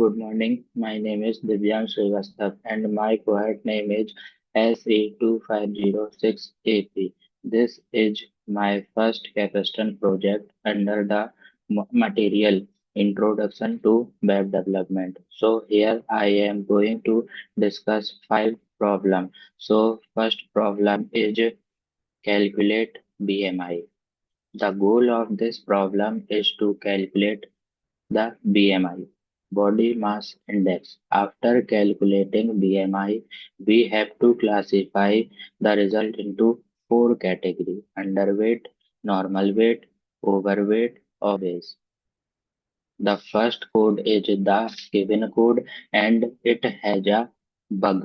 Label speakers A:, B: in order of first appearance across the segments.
A: good morning. My name is Divyan Srivastav and my cohort name is SE25068P. This is my first capstone project under the material Introduction to Web Development. So here I am going to discuss five problems. So first problem is calculate BMI. The goal of this problem is to calculate the BMI, body mass index. After calculating BMI, we have to classify the result into four categories: underweight, normal weight, overweight, obese. The first code is the given code and it has a bug.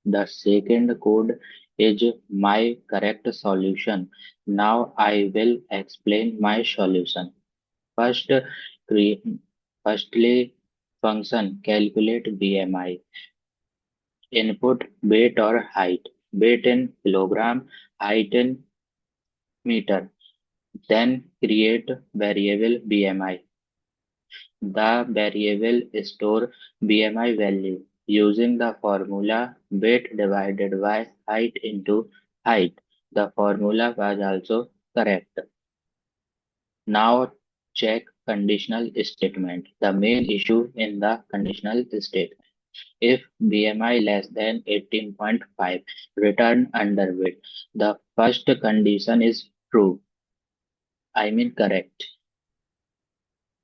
A: The second code is my correct solution. Now I will explain my solution. First, cre- firstly, function calculate BMI. Input weight or height. Weight in kilogram, height in meter. Then create variable BMI. The variable store BMI value using the formula weight divided by height into height. The formula was also correct. Now check conditional statement. The main issue in the conditional statement. If BMI less than 18.5, return underweight. The first condition is true, I mean correct.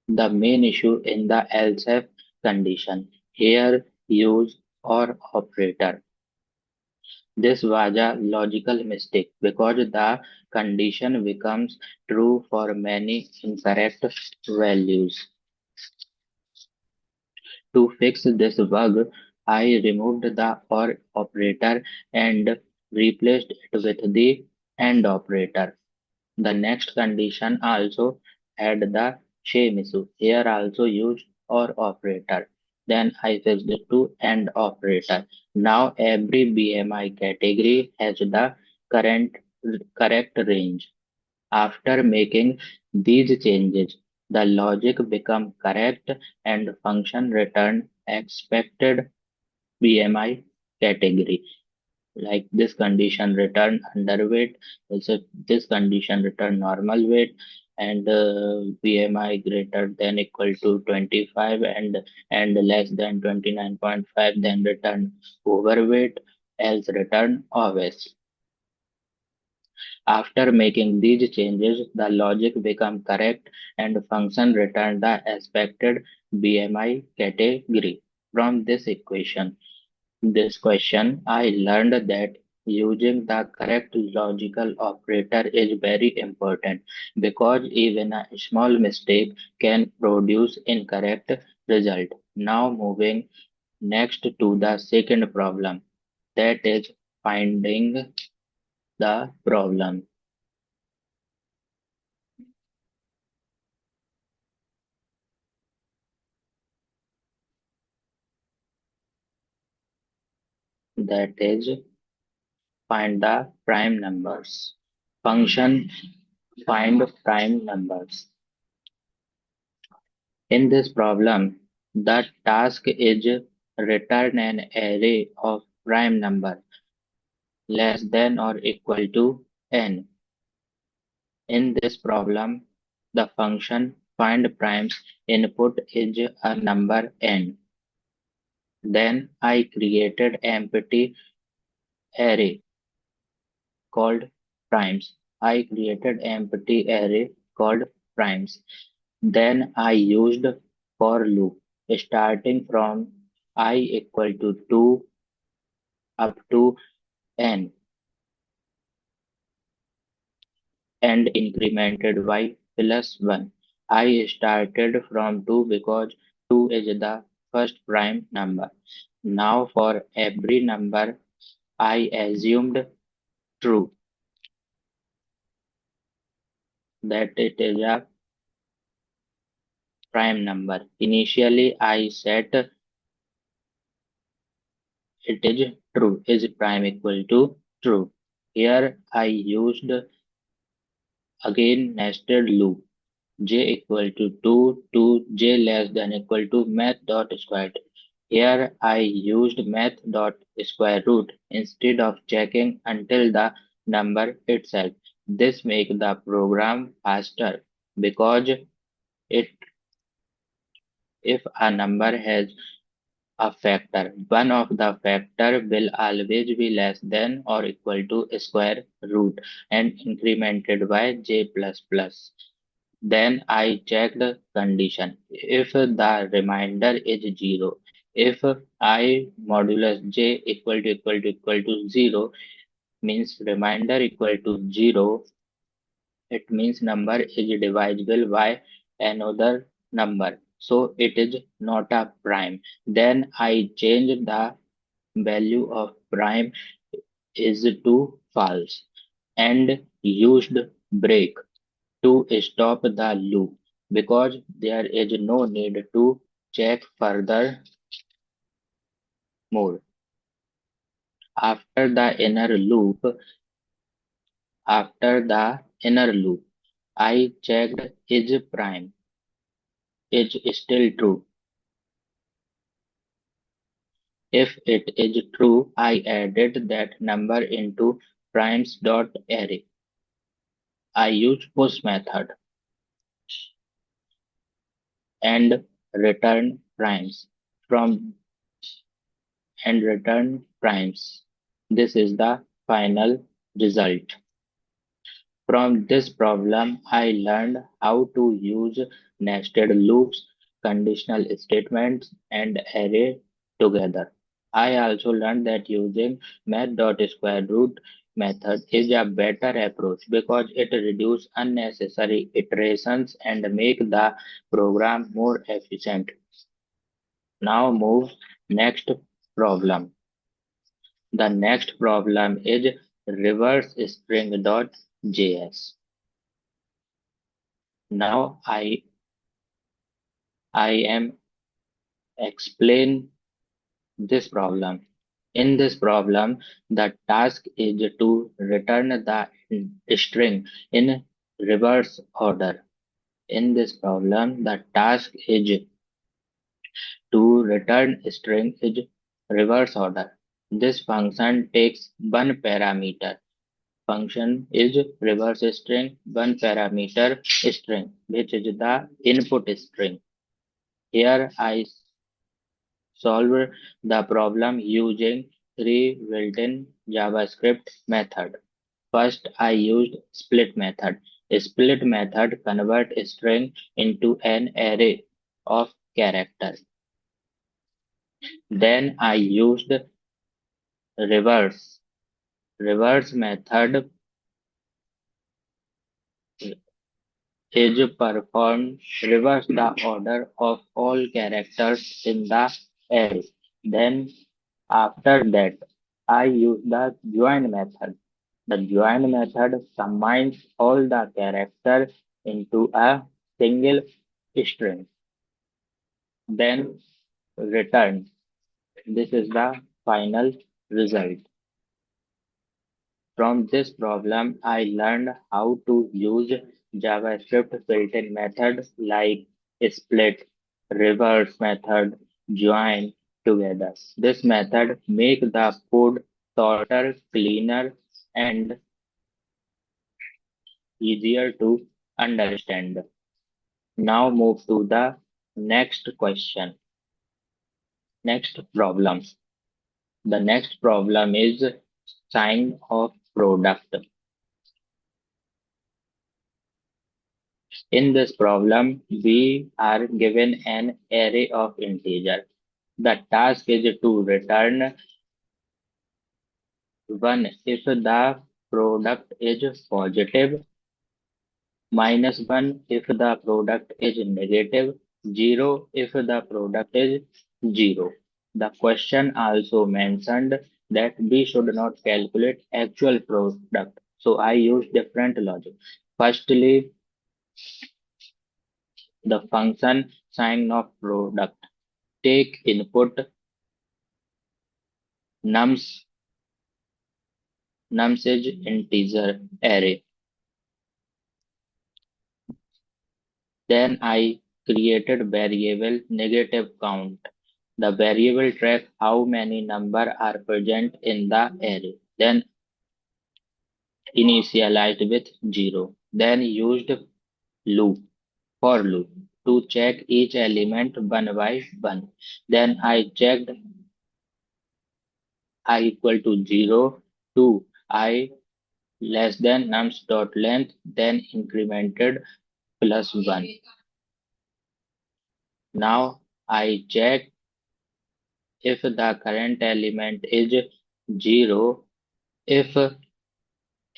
A: The main issue in the else if condition. Here use or operator. This was a logical mistake because the condition becomes true for many incorrect values. To fix this bug, I removed the OR operator and replaced it with the AND operator. The next condition also had the same issue. Here also used OR operator. Then I fixed it to AND operator. Now every BMI category has the current correct range. After making these changes, the logic become correct and function return expected BMI category. Like this condition return underweight, also this condition return normal weight, and BMI greater than equal to 25 and less than 29.5, then return overweight, else return obese. After making these changes, the logic become correct and function return the expected BMI category. From this equation, this question, I learned that using the correct logical operator is very important because even a small mistake can produce incorrect result. Now moving next to the second problem, that is finding the problem. That is find the prime numbers. Function find prime numbers. In this problem, the task is return an array of prime number less than or equal to n. In this problem, the function find primes input is a number n. Then I created empty array called primes. I created empty array called primes. Then I used for loop starting from I equal to 2 up to n and incremented by plus 1. I started from 2 because 2 is the first prime number. Now for every number I assumed true that it is a prime number. Initially I set it is true, is prime equal to true. Here I used again nested loop. j equal to j less than equal to math dot square. Here I used math dot square root instead of checking until the number itself. This makes the program faster because it if a number has a factor, one of the factor will always be less than or equal to square root and incremented by j plus plus. Then I checked condition. If the remainder is 0, if I modulus j equal to 0 means remainder equal to 0, it means number is divisible by another number. So it is not a prime. Then I change the value of prime is to false and used break to stop the loop because there is no need to check further more. After the inner loop, after the inner loop, I checked is prime is still true. If it is true, I added that number into primes dot array. I use push method and return primes from and return primes. This is the final result. From this problem, I learned how to use nested loops, conditional statements, and array together. I also learned that using math.square-root method is a better approach because it reduces unnecessary iterations and make the program more efficient. Now move next problem. The next problem is reverse string.js. Now I am explain this problem. In this problem, the task is to return the string in reverse order. In this problem, the task is to return string in reverse order. This function takes one parameter. Function is reverse string, one parameter string, which is the input string. Here I solve the problem using three built-in JavaScript method. First, I used split method. A split method convert string into an array of characters. Then I used reverse. Reverse method is performed reverse the order of all characters in the array. Then after that, I use the join method. The join method combines all the characters into a single string, then return. This is the final result. From this problem, I learned how to use JavaScript built-in methods like split, reverse method, join together. This method make the code shorter, cleaner, and easier to understand. Now move to the next question. Next problem. The next problem is sign of product. In this problem, we are given an array of integer. The task is to return 1 if the product is positive, -1 if the product is negative, 0 if the product is 0. The question also mentioned that we should not calculate actual product. So I use different logic. Firstly, the function sign of product. Take input nums nums is integer array. Then I created variable negative count. The variable track how many number are present in the array. Then initialized with 0. Then used loop for loop to check each element one by one. Then I checked I equal to 0 to I less than nums dot length, then incremented plus 1. Now I check if the current element is 0. If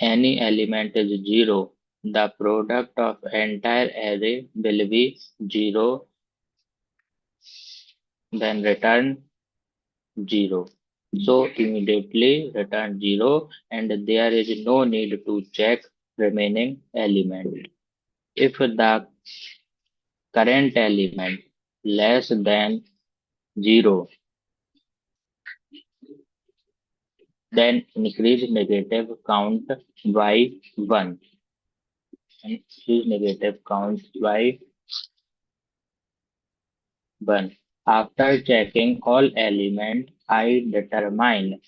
A: any element is 0, the product of entire array will be 0, then return 0. So immediately return 0 and there is no need to check remaining element. If the current element less than 0, then increase negative count by 1. Increase negative count by 1. After checking all elements, I determine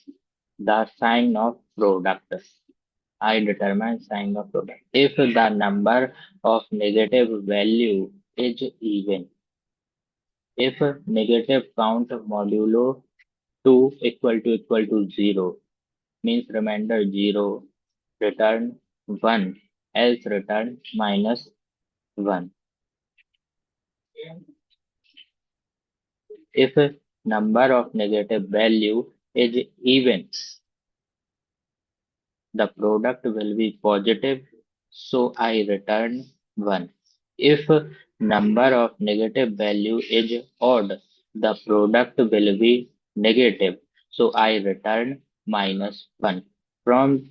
A: the sign of product. I determine sign of product. If the number of negative value is even, if negative count modulo 2 equal to 0, means remainder 0, return 1, else return minus 1. If number of negative value is even, the product will be positive, so I return 1. If number of negative value is odd, the product will be negative, so I return minus 1. From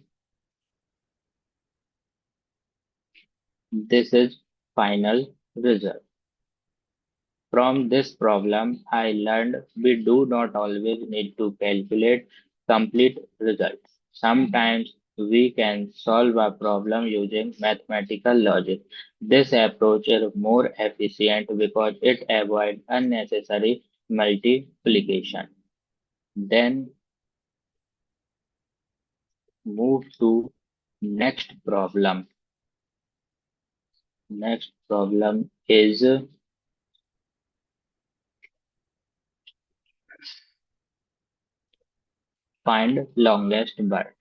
A: this is final result. From this problem, I learned we do not always need to calculate complete results. Sometimes we can solve a problem using mathematical logic. This approach is more efficient because it avoids unnecessary multiplication. Then move to next problem. Next problem is find longest bird.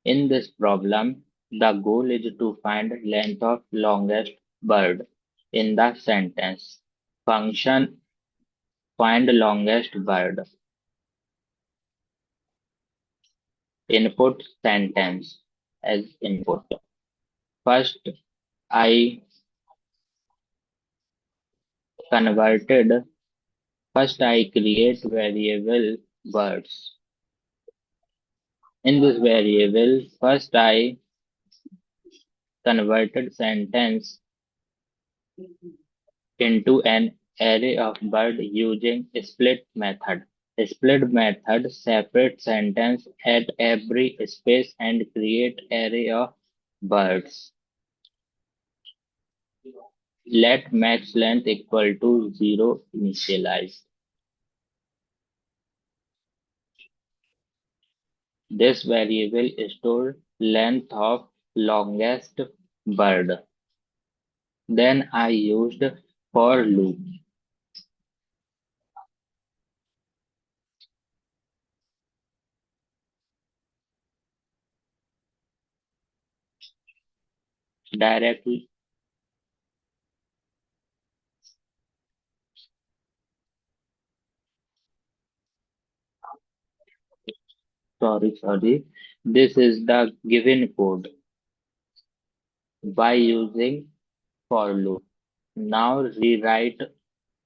A: In this problem, the goal is to find length of longest bird in the sentence. Function find longest bird. Input sentence as input. First, I converted. First, I create variable birds. In this variable, first I converted sentence into an array of bird using split method. Split method separate sentence at every space and create array of birds. Let max length equal to 0 initialize. This variable store length of longest bird. Then I used for loop. Directly sorry. This is the given code by using for loop. Now rewrite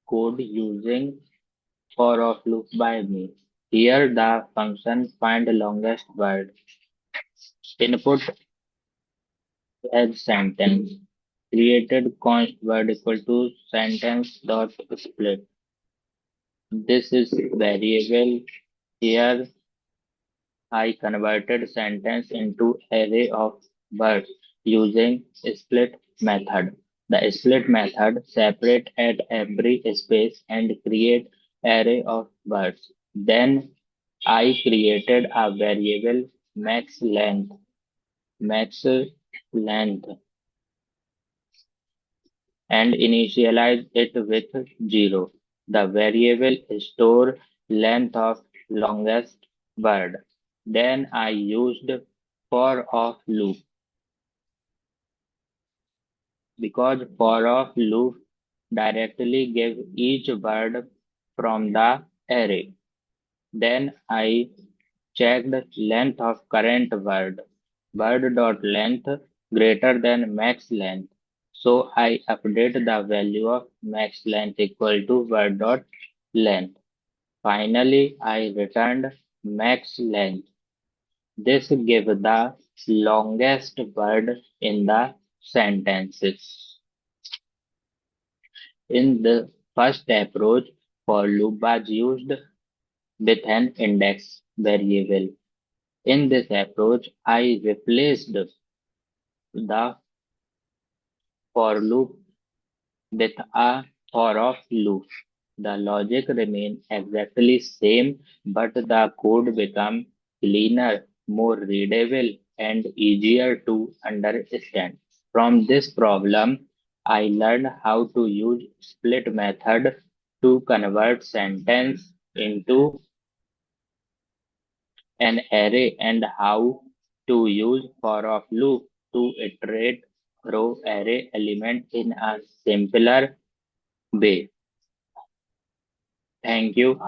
A: code using for of loop by me. Here the function find longest word. Input as sentence. Created const word equal to sentence dot split. This is variable. Here I converted sentence into array of words using split method. The split method separate at every space and create array of words. Then I created a variable max length and initialize it with 0. The variable store length of longest word. Then I used for of loop because for of loop directly gave each word from the array. Then I checked length of current word.length greater than max length. So I update the value of max length equal to word.length. Finally, I returned max length. This gave the longest word in the sentences. In the first approach, for loop was used with an index variable. In this approach, I replaced the for loop with a for of loop. The logic remains exactly same, but the code becomes cleaner, more readable, and easier to understand. From this problem, I learned how to use split method to convert sentence into an array and how to use for of loop to iterate through array element in a simpler way. Thank you.